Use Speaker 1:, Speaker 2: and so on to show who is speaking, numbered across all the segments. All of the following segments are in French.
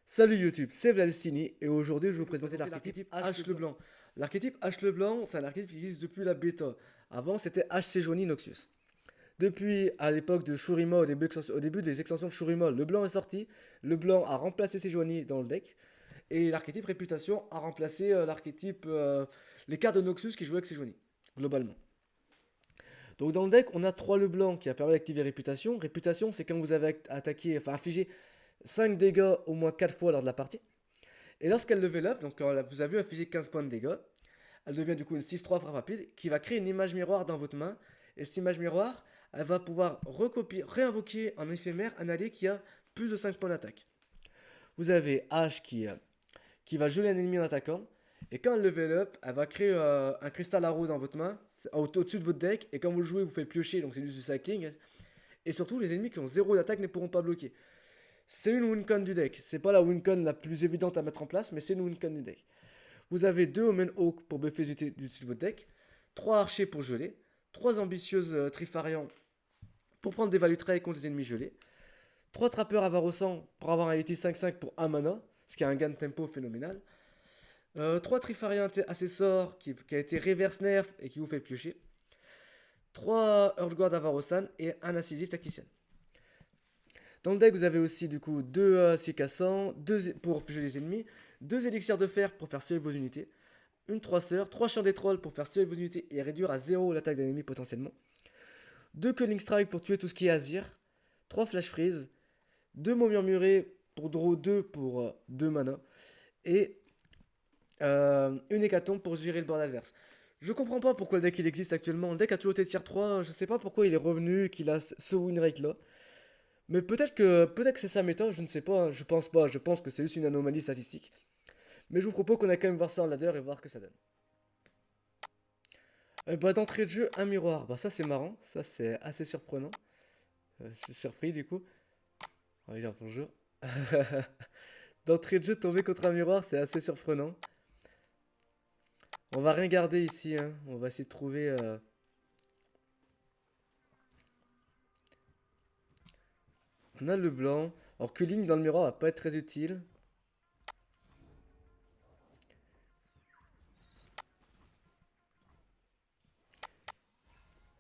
Speaker 1: Salut YouTube, c'est Vladistini et aujourd'hui je vais vous présenter l'archétype H Leblanc. L'archétype H Leblanc, c'est un archétype qui existe depuis la bêta. Avant c'était H Sejuani Noxus. Depuis à l'époque de Shurima, au début des extensions de Shurima, le blanc est sorti, le blanc a remplacé Sejuani dans le deck et l'archétype Réputation a remplacé les cartes de Noxus qui jouaient avec Sejuani, globalement. Donc dans le deck, on a 3 Leblanc qui a permis d'activer Réputation. Réputation, c'est quand vous avez attaqué, enfin infligé 5 dégâts au moins 4 fois lors de la partie. Et lorsqu'elle level up, donc quand vous avez infligé 15 points de dégâts, elle devient du coup une 6-3 frappe rapide qui va créer une image miroir dans votre main. Et cette image miroir, elle va pouvoir recopier, réinvoquer en éphémère un allié qui a plus de 5 points d'attaque. Vous avez H qui va geler un ennemi en attaquant. Et quand elle level up, elle va créer un cristal arrow dans votre main, au-dessus de votre deck. Et quand vous le jouez, vous faites piocher, donc c'est juste du cycling. Et surtout, les ennemis qui ont 0 d'attaque ne pourront pas bloquer. C'est une wincon du deck. C'est pas la wincon la plus évidente à mettre en place, mais c'est une wincon du deck. Vous avez 2 Omen Hawk pour buffer du dessus de votre deck, 3 archers pour geler, 3 ambitieuses Trifarian pour prendre des value trade contre les ennemis gelés, 3 trappeurs Avarosan pour avoir un Elite 5-5 pour 1 mana, ce qui a un gain de tempo phénoménal, 3 Trifarian Assessor qui a été reverse nerf et qui vous fait piocher, 3 Earthguard Avarosan et un Incisif Tacticien. Dans le deck, vous avez aussi du coup 2 Cassants, 2 pour figer les ennemis, 2 élixirs de fer pour faire survivre vos unités, une 3 sœurs, 3 champs des trolls pour faire survivre vos unités et réduire à 0 l'attaque d'un ennemi potentiellement, 2 Culling Strike pour tuer tout ce qui est Azir, 3 Flash Freeze, 2 mots murmurés pour draw 2 pour 2 mana, et une hécatombe pour gérer le board adverse. Je comprends pas pourquoi le deck il existe actuellement. Le deck a toujours été tier 3, je sais pas pourquoi il est revenu, qu'il a ce win rate là. Mais peut-être que c'est sa méta, je ne sais pas, hein, je pense pas, je pense que c'est juste une anomalie statistique. Mais je vous propose qu'on a quand même voir ça en ladder et voir ce que ça donne. Bah d'entrée de jeu, un miroir. Bah ça c'est marrant, ça c'est assez surprenant. Je suis surpris du coup. On va dire bonjour. D'entrée de jeu, tomber contre un miroir, c'est assez surprenant. On va rien garder ici, hein. On va essayer de trouver... On a le blanc. Alors Culling dans le miroir va pas être très utile.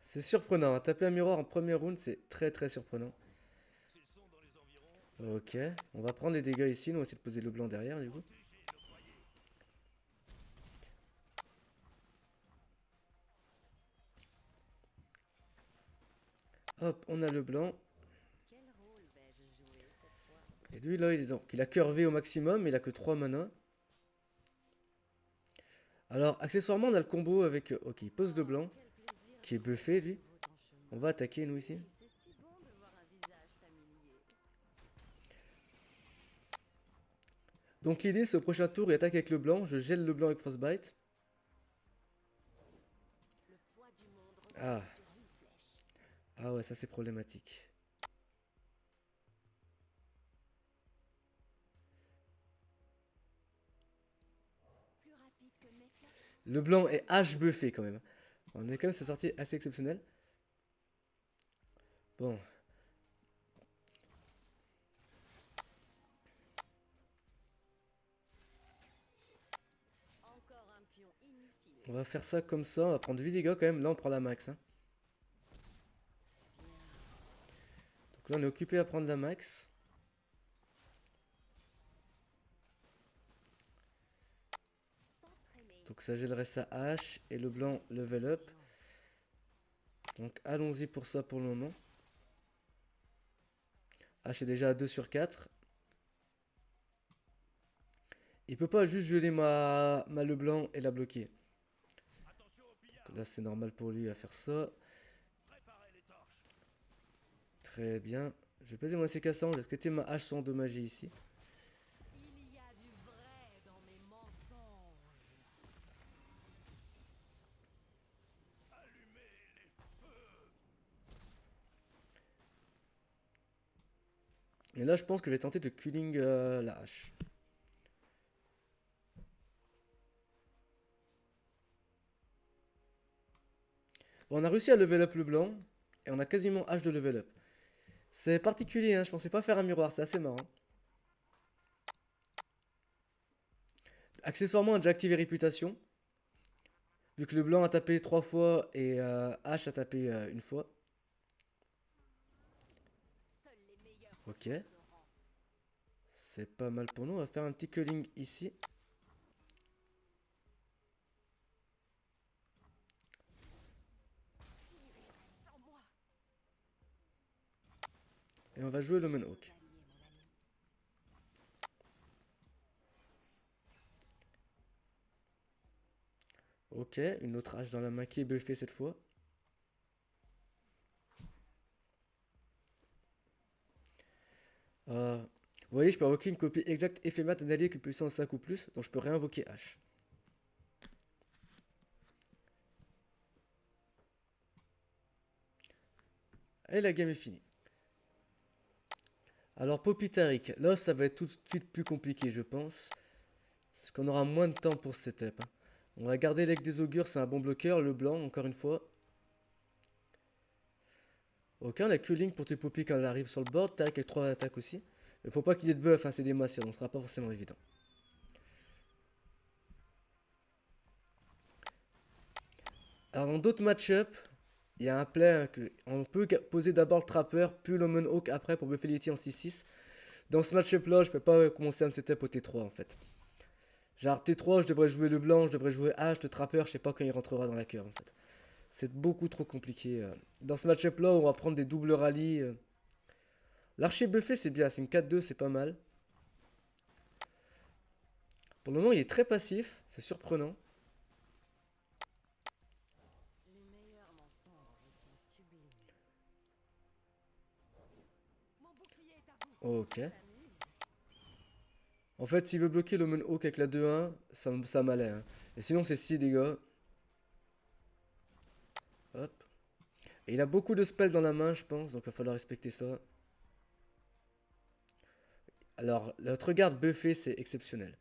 Speaker 1: C'est surprenant, hein. Taper un miroir en premier round, c'est très très surprenant. Ok, on va prendre les dégâts ici, on va essayer de poser le blanc derrière du coup. Hop, on a le blanc. Et lui là, il a curvé au maximum, il a que 3 mana. Alors, accessoirement, on a le combo avec... ok, il pose le blanc, qui est buffé lui. On va attaquer nous ici. Donc l'idée c'est au prochain tour, il attaque avec le blanc, je gèle le blanc avec Frostbite. Ah, ah ouais, ça c'est problématique. Le blanc est H buffé quand même. On est quand même sa sortie assez exceptionnelle. Bon, on va faire ça comme ça, on va prendre 8 dégâts quand même, là on prend la max, hein. Donc là on est occupé à prendre la max. Donc ça gèlerait sa H et le blanc level up. Donc allons-y pour ça pour le moment. H est déjà à 2 sur 4. Il peut pas juste geler ma Leblanc et la bloquer. Donc là c'est normal pour lui à faire ça. Très bien. Je vais peser mon c cassant. Est-ce que ma hache sont endommagées ici? Et là je pense que je vais tenter de culling la hache. Bon, on a réussi à level up le blanc. Et on a quasiment H de level up. C'est particulier, hein, je pensais pas faire un miroir, c'est assez marrant. accessoirement, on a déjà activé réputation. Vu que le blanc a tapé 3 fois et H a tapé une fois. Ok. C'est pas mal pour nous. On va faire un petit culling ici. Et on va jouer le Hawk. Ok, une autre hache dans la main qui est buffée cette fois. Vous voyez, je peux invoquer une copie exacte éphémère d'un allié qui est puissant 5 ou plus, donc je peux réinvoquer H. Et la game est finie. Alors Popitaric, là ça va être tout de suite plus compliqué je pense. Parce qu'on aura moins de temps pour ce setup. On va garder l'aigle des augures, c'est un bon bloqueur, le blanc encore une fois. Ok, on a Culling pour tuer Poppy quand elle arrive sur le board, Tarik avec 3 attaques aussi. Il faut pas qu'il ait de buff, hein, c'est des massiers, donc ce sera pas forcément évident. Alors dans d'autres match-up, il y a un play hein, que on peut poser d'abord le Trapper, puis le Hawk après pour buffer Letty en 6-6. Dans ce match-up là, je peux pas commencer à me setup au T3 en fait. Genre T3, je devrais jouer le blanc, je devrais jouer H, le Trapper, je sais pas quand il rentrera dans la cœur en fait. C'est beaucoup trop compliqué. Dans ce match-up là, on va prendre des doubles rallyes. L'archer buffé c'est bien, c'est une 4-2, c'est pas mal. Pour le moment, il est très passif, c'est surprenant. Ok. En fait, s'il veut bloquer l'Omen Hawk avec la 2-1, ça m'allait. Hein. Et sinon, c'est 6 dégâts. Hop. Et il a beaucoup de spells dans la main, je pense, donc il va falloir respecter ça. Alors, notre garde buffé, c'est exceptionnel.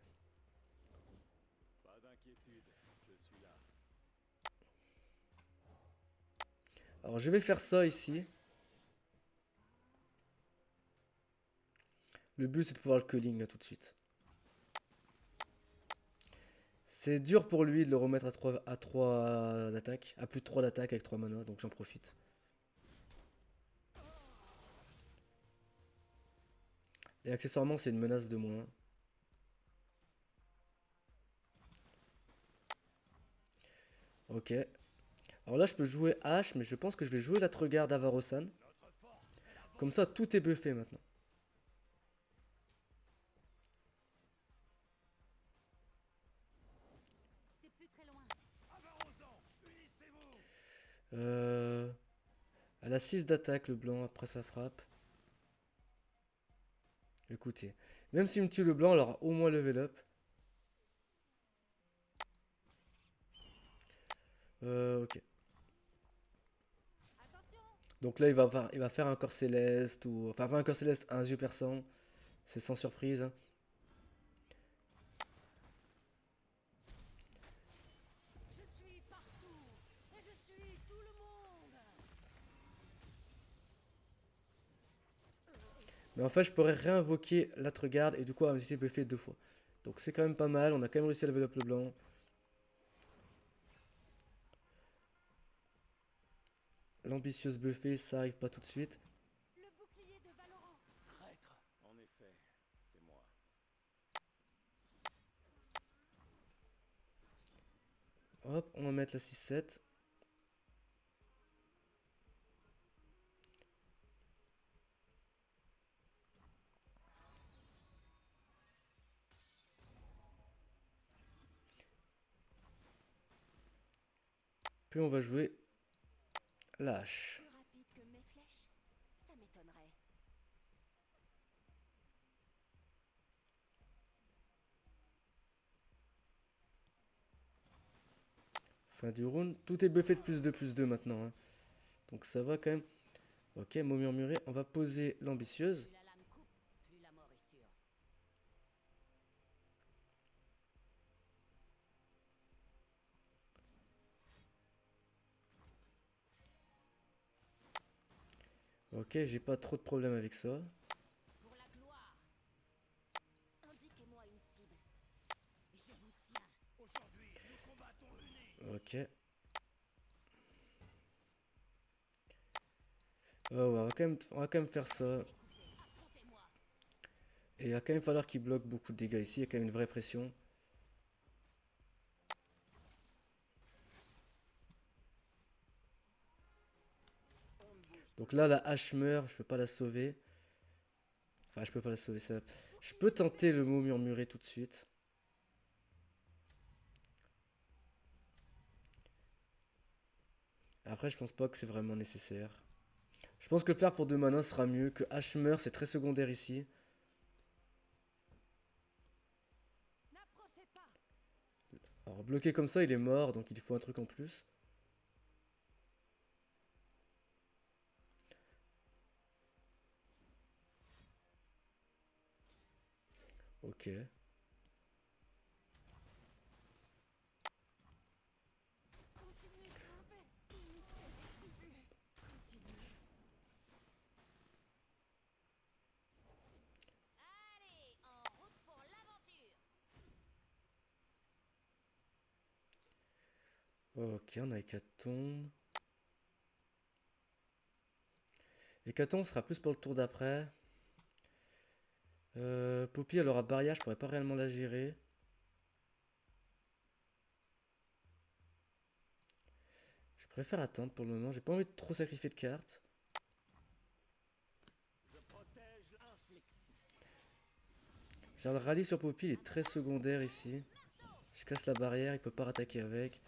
Speaker 1: Alors, je vais faire ça ici. Le but, c'est de pouvoir le culling là, tout de suite. C'est dur pour lui de le remettre à 3 d'attaque, à plus de 3 d'attaque avec 3 mana, donc j'en profite. Et accessoirement, c'est une menace de moins. Ok. Alors là, je peux jouer H, mais je pense que je vais jouer la Tregarde Avarosan. Comme ça, tout est buffé maintenant. Euh... Elle a 6 d'attaque, le blanc, après sa frappe. Écoutez, même s'il me tue le blanc, elle aura au moins level up. Ok. Donc là, il va faire un corps céleste, ou... Enfin, pas un corps céleste, un yeux perçant. C'est sans surprise. Hein. Mais en fait, je pourrais réinvoquer l'Atregarde et du coup, essayer de buffer 2 fois. Donc c'est quand même pas mal, on a quand même réussi à level up le blanc. L'ambitieuse buffée, ça arrive pas tout de suite. Hop, on va mettre la 6-7. Puis on va jouer la hache. Fin du round. Tout est buffé de plus 2 maintenant. Hein. Donc ça va quand même. Ok, mot murmuré. On va poser l'ambitieuse. Ok, j'ai pas trop de problème avec ça. Ok. Ouais, on va quand même faire ça. Et il va quand même falloir qu'il bloque beaucoup de dégâts ici. Il y a quand même une vraie pression. Donc là, la hache meurt. Je peux pas la sauver. Enfin, je peux pas la sauver. Ça. Je peux tenter le mot murmuré tout de suite. Après, je pense pas que c'est vraiment nécessaire. Je pense que le faire pour 2 mana sera mieux. Que hache meurt, c'est très secondaire ici. Alors, bloqué comme ça, il est mort. Donc il faut un truc en plus. Ok. Ok, on a Hécatombe. Hécatombe sera plus pour le tour d'après. Poppy, elle aura barrière, je pourrais pas réellement la gérer. Je préfère attendre pour le moment, j'ai pas envie de trop sacrifier de cartes. Genre le rallye sur Poppy, il est très secondaire ici. Je casse la barrière, il peut pas rattaquer avec.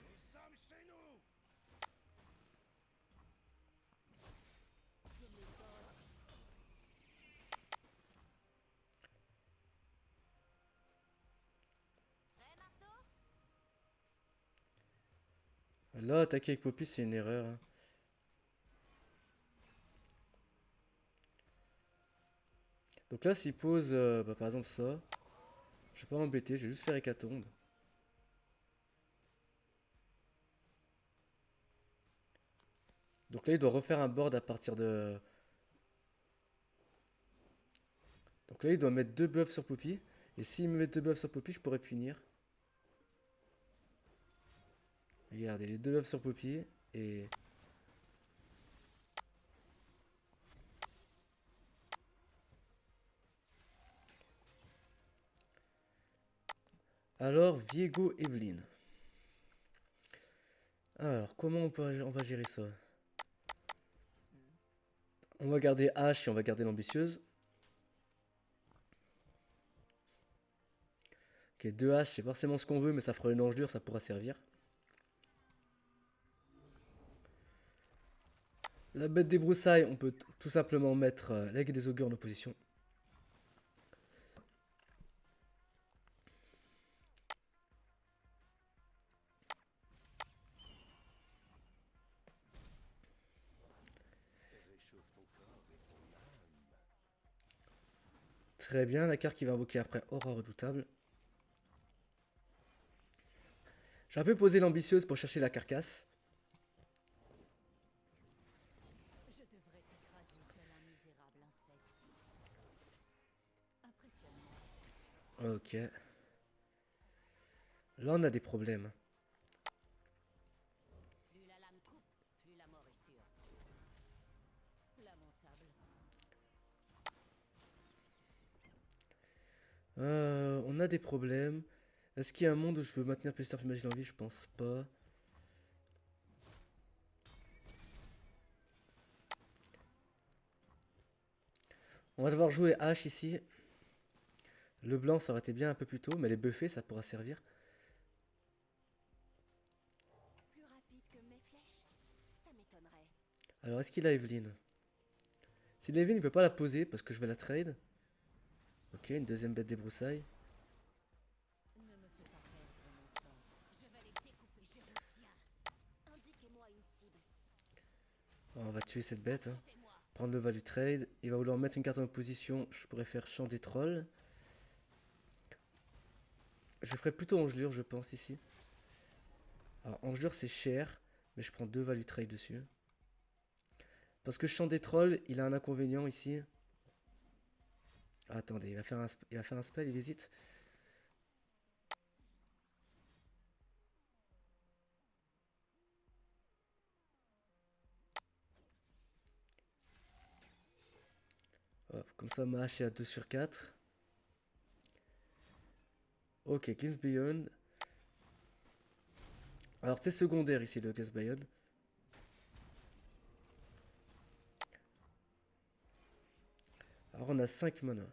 Speaker 1: Là, attaquer avec Poppy, c'est une erreur, hein. Donc là, s'il pose, par exemple ça, je vais pas m'embêter, je vais juste faire Hécatombe. Donc là, il doit refaire un board à partir de... Donc là, il doit mettre 2 buffs sur Poppy. Et s'il me met 2 buffs sur Poppy, je pourrais punir. Regardez, les 2 buffs sur Poppy. Et... Alors, Viego Evelyn. Alors, comment on va gérer ça? On va garder H et on va garder l'ambitieuse. Ok, 2 H, c'est forcément ce qu'on veut, mais ça fera une engelure, ça pourra servir. La bête des broussailles, on peut tout simplement mettre l'aigle des augures en opposition. Très bien, la carte qui va invoquer après Aura redoutable. J'ai un peu posé l'ambitieuse pour chercher la carcasse. Ok. Là, on a des problèmes. On a des problèmes. Est-ce qu'il y a un monde où je veux maintenir Pester Imagine en vie? Je pense pas. On va devoir jouer H ici. Le blanc, ça aurait été bien un peu plus tôt, mais les buffets, ça pourra servir. Alors, est-ce qu'il a Evelyn? Si Evelyn, il peut pas la poser parce que je vais la trade. Ok, une deuxième bête des broussailles. Bon, on va tuer cette bête, hein. Prendre le value trade. Il va vouloir mettre une carte en opposition. Je pourrais faire champ des trolls. Je ferais plutôt engelure, je pense, ici. Alors, engelure, c'est cher. Mais je prends 2 value trade dessus. Parce que champ des trolls, il a un inconvénient ici. Ah, attendez, il va faire un spell, il hésite. ça, ma hache est à 2 sur 4. Ok, Glimpse Beyond. Alors c'est secondaire ici le Glimpse Beyond. Alors on a 5 mana.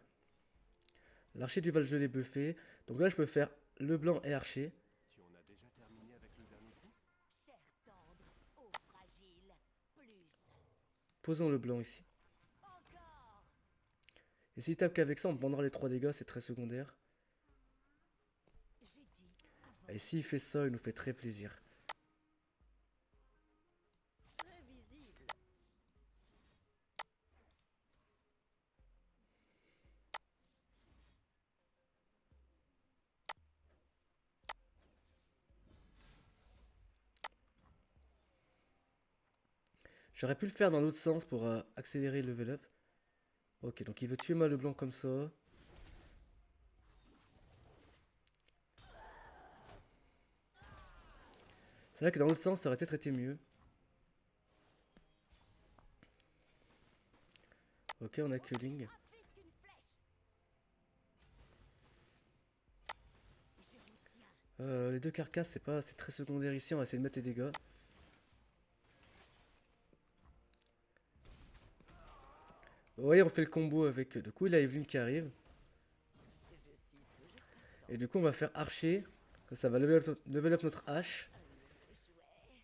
Speaker 1: L'archer du Val gelé buffé. Donc là je peux faire le blanc et archer.
Speaker 2: Tu en as déjà terminé avec le dernier coup?
Speaker 3: Chair tendre, eau fragile, plus.
Speaker 1: Posons le blanc ici.
Speaker 3: Encore.
Speaker 1: Et s'il tape qu'avec ça, on prendra les 3 dégâts, c'est très secondaire.
Speaker 3: J'ai dit avant.
Speaker 1: Et s'il fait ça, il nous fait très plaisir.
Speaker 3: Prévisible.
Speaker 1: J'aurais pu le faire dans l'autre sens pour accélérer le level up. Ok, donc il veut tuer moi le blanc comme ça. C'est vrai que dans l'autre sens, ça aurait peut-être été mieux. Ok, on a Culling.
Speaker 3: Rapide qu'une flèche. Je vous tiens.
Speaker 1: Les deux carcasses, c'est très secondaire ici. On va essayer de mettre les dégâts. Vous voyez, on fait le combo avec. Du coup, il a Evelyn qui arrive.
Speaker 3: Je suis toujours partant.
Speaker 1: Et du coup, on va faire archer. Ça va level up notre hache.
Speaker 3: Le jouet.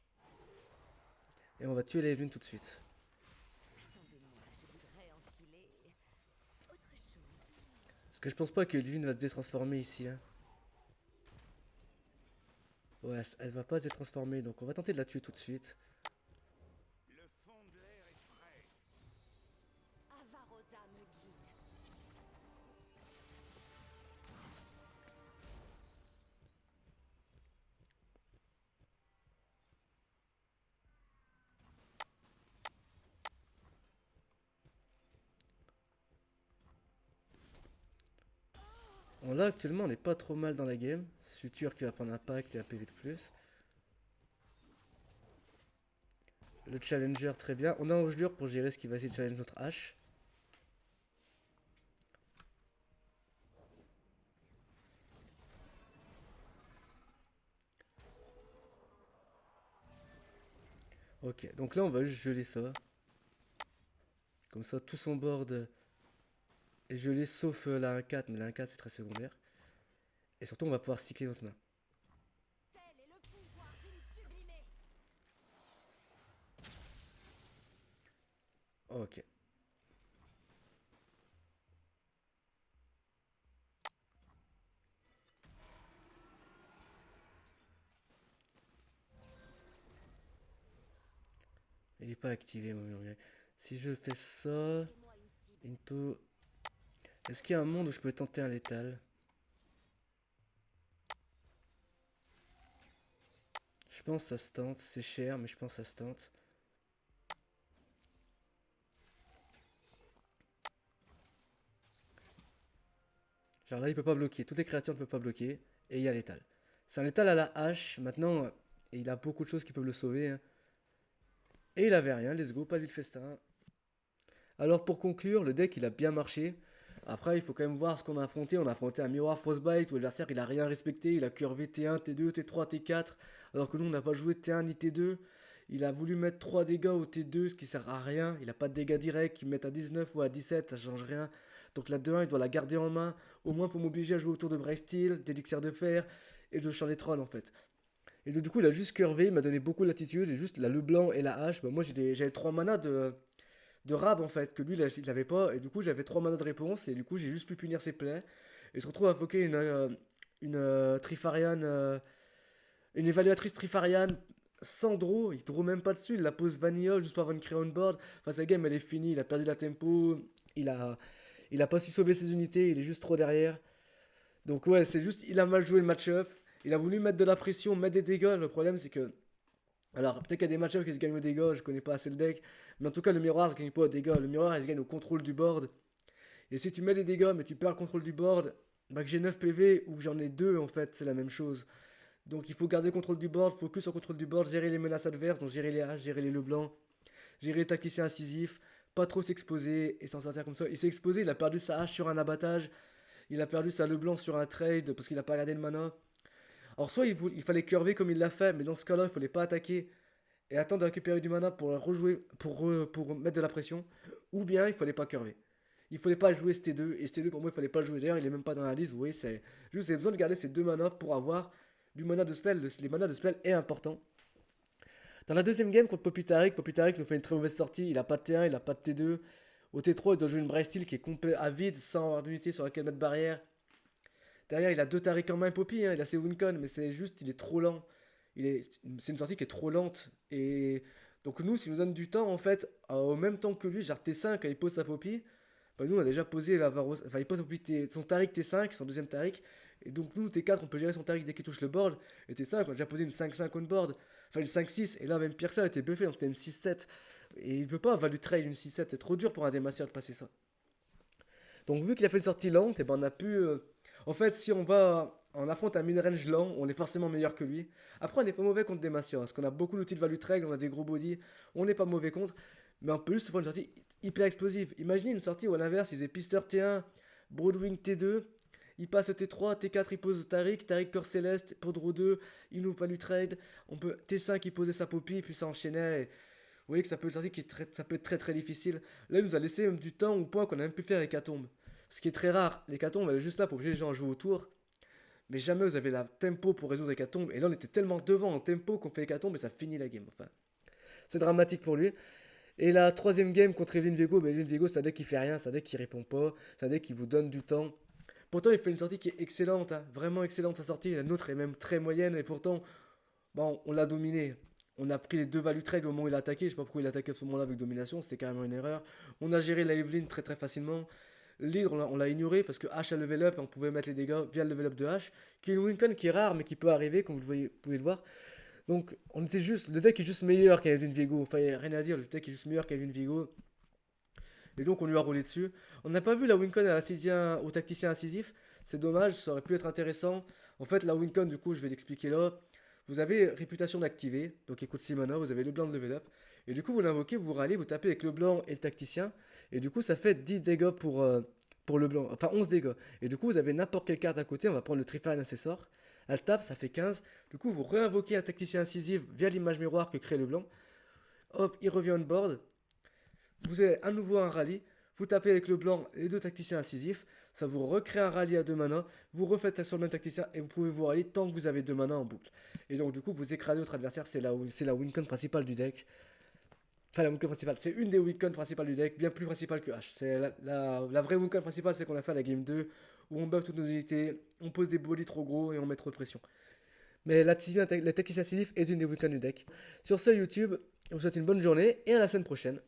Speaker 1: Et on va tuer la Evelyn tout de suite.
Speaker 3: Attendez-moi, je voudrais enfiler autre chose.
Speaker 1: Parce que je pense pas que Evelyn va se détransformer ici. Hein. Ouais, elle va pas se détransformer. Donc on va tenter de la tuer tout de suite.
Speaker 2: Le fond de l'air est frais.
Speaker 3: Avarosa me guide.
Speaker 1: Bon, là, actuellement, on n'est pas trop mal dans la game. Suture qui va prendre impact et un PV de plus. Le challenger, très bien. On a engelure pour gérer ce qui va essayer de challenge notre hache. Ok, donc là, on va juste geler ça. Comme ça, tout son board est gelé, sauf la 1-4, mais la 1-4, c'est très secondaire. Et surtout, on va pouvoir cycler notre main.
Speaker 3: Tel est le pouvoir d'une sublimée.
Speaker 1: Ok. Il n'est pas activé, mon murmure. Si je fais ça,
Speaker 3: Et moi une cible.
Speaker 1: into... Est-ce qu'il y a un monde où je peux tenter un létal? Je pense que ça se tente. C'est cher, mais je pense que ça se tente. Genre là, il peut pas bloquer. Toutes les créatures ne peuvent pas bloquer. Et il y a létal. C'est un létal à la hache. Maintenant, il a beaucoup de choses qui peuvent le sauver. Hein. Et il avait rien. Let's go, pas de festin. Alors pour conclure, le deck il a bien marché. Après, il faut quand même voir ce qu'on a affronté. On a affronté un Miroir Frostbite où l'adversaire il a rien respecté. Il a curvé T1, T2, T3, T4. Alors que nous on n'a pas joué T1 ni T2. Il a voulu mettre 3 dégâts au T2, ce qui sert à rien. Il a pas de dégâts directs. Qu'il mette à 19 ou à 17, ça change rien. Donc la 2-1, il doit la garder en main. Au moins pour m'obliger à jouer autour de Bryce Steel, d'Elixir de Fer et de Champ des Trolls en fait. Et donc, du coup, il a juste curvé. Il m'a donné beaucoup de latitude. Et juste là, le blanc et la hache. Bah, moi j'avais 3 manas de rab en fait, que lui il avait pas, et du coup j'avais 3 manas de réponse, et du coup j'ai juste pu punir ses plaies, et il se retrouve à invoquer une Trifarian, une évaluatrice Trifarian sans draw, il draw même pas dessus, il la pose vanilla juste pour avoir une créer on board, enfin sa game elle est finie, il a perdu la tempo, il a pas su sauver ses unités, il est juste trop derrière, donc ouais c'est juste, il a mal joué le match-up, il a voulu mettre de la pression, mettre des dégâts, le problème c'est que alors, peut-être qu'il y a des match-ups qui se gagnent au dégâts, je connais pas assez le deck. Mais en tout cas, le miroir se gagne pas au dégâts. Le miroir, il se gagne au contrôle du board. Et si tu mets les dégâts, mais tu perds le contrôle du board, bah que j'ai 9 PV ou que j'en ai 2, en fait, c'est la même chose. Donc, il faut garder le contrôle du board, focus sur le contrôle du board, gérer les menaces adverses, donc gérer les haches, gérer les leblancs, gérer les tacticiens incisifs, pas trop s'exposer et s'en sortir comme ça. Il s'est exposé, il a perdu sa hache sur un abattage, il a perdu sa Leblanc sur un trade parce qu'il a pas gardé le mana. Alors soit il fallait curver comme il l'a fait, mais dans ce cas-là, il fallait pas attaquer et attendre de récupérer du mana pour rejouer, pour mettre de la pression, ou bien il fallait pas curver. Il fallait pas jouer ST2, et ST2 pour moi il fallait pas le jouer. D'ailleurs, il est même pas dans la liste, vous voyez, c'est juste, vous avez besoin de garder ces deux manas pour avoir du mana de spell. Les manas de spell est important. Dans la deuxième game contre Poppy Taric nous fait une très mauvaise sortie. Il a pas de T1, il a pas de T2. Au T3, il doit jouer une Brave Steel qui est complet à vide, sans avoir d'unité sur laquelle mettre barrière. Derrière, il a deux Taric en main, Poppy, hein, il a ses Wincon, mais c'est juste, il est trop lent. C'est une sortie qui est trop lente. Et donc, nous, s'il nous donne du temps, en fait, au même temps que lui, genre T5, quand il pose sa Poppy, bah, nous, on a déjà posé la Varos. Enfin, il pose son Taric T5, son deuxième Taric. Et donc, nous, T4, on peut gérer son Taric dès qu'il touche le board. Et T5, on a déjà posé une 5-5 on board. Enfin, une 5-6. Et là, même pire que ça, elle était buffée, donc c'était une 6-7. Et il peut pas value trade une 6-7. C'est trop dur pour un démasseur de passer ça. Donc, vu qu'il a fait une sortie lente, et ben, on a pu. En fait, si on affronte un mid-range lent, on est forcément meilleur que lui. Après, on n'est pas mauvais contre des massieurs, parce qu'on a beaucoup d'outils de value trade, on a des gros body, on n'est pas mauvais contre, mais on peut juste se prendre une sortie hyper explosive. Imaginez une sortie où à l'inverse, il faisait Pister T1, Broadwing T2, il passe T3, T4, il pose Taric, Taric Cœur Céleste, pour draw 2, il nous value trade, on peut T5, il posait sa Poppy, puis ça enchaînait. Vous voyez que ça peut être une sortie ça peut être très très difficile. Là, il nous a laissé même du temps au point qu'on a même pu faire Hécatombe. Ce qui est très rare. L'hécatombe, elle est juste là pour obliger les gens à jouer autour. Mais jamais vous avez la tempo pour résoudre l'hécatombe. Et là, on était tellement devant en tempo qu'on fait hécatombe et ça finit la game. Enfin, c'est dramatique pour lui. Et la troisième game contre Evelyn Vigo, Evelyn Vigo, c'est un deck qui fait rien, c'est un deck qui répond pas, c'est un deck qui vous donne du temps. Pourtant, il fait une sortie qui est excellente, hein, vraiment excellente sa sortie. La nôtre est même très moyenne et pourtant, bon, on l'a dominé. On a pris les deux value trade au moment où il a attaqué. Je sais pas pourquoi il a attaqué à ce moment-là avec domination, c'était carrément une erreur. On a géré la Evelyn très très facilement. L'hydre, on l'a ignoré parce que H a level up et on pouvait mettre les dégâts via le level up de H, qui est une Wincon qui est rare mais qui peut arriver, comme vous pouvez le voir. Donc, le deck est juste meilleur qu'Evelyn Vigo. Enfin, y a rien à dire, le deck est juste meilleur qu'Evelyn Vigo. Et donc, on lui a roulé dessus. On n'a pas vu la Wincon au tacticien incisif. C'est dommage, ça aurait pu être intéressant. En fait, la Wincon, du coup, je vais l'expliquer là. Vous avez réputation d'activer, donc écoute Simona, vous avez le blanc de level up. Et du coup, vous l'invoquez, vous râlez, vous tapez avec le blanc et le tacticien. Et du coup, ça fait 10 dégâts pour le blanc. Enfin, 11 dégâts. Et du coup, vous avez n'importe quelle carte à côté. On va prendre le Trifine Assessor. Elle tape, ça fait 15. Du coup, vous réinvoquez un tacticien incisif via l'image miroir que crée le blanc. Hop, il revient on board. Vous avez à nouveau un rallye. Vous tapez avec le blanc les deux tacticiens incisifs. Ça vous recrée un rallye à 2 mana. Vous refaites sur le même tacticien et vous pouvez vous rallier tant que vous avez 2 mana en boucle. Et donc, du coup, vous écrasez votre adversaire. C'est la wincon principale du deck. Enfin, la wincon principale, c'est une des wincons principales du deck, bien plus principale que H. C'est la vraie wincon principale, c'est qu'on a fait à la game 2, où on buff toutes nos unités, on pose des bodies trop gros et on met trop de pression. Mais la tacticien incisif est une des wincons du deck. Sur ce, YouTube, je vous souhaite une bonne journée et à la semaine prochaine.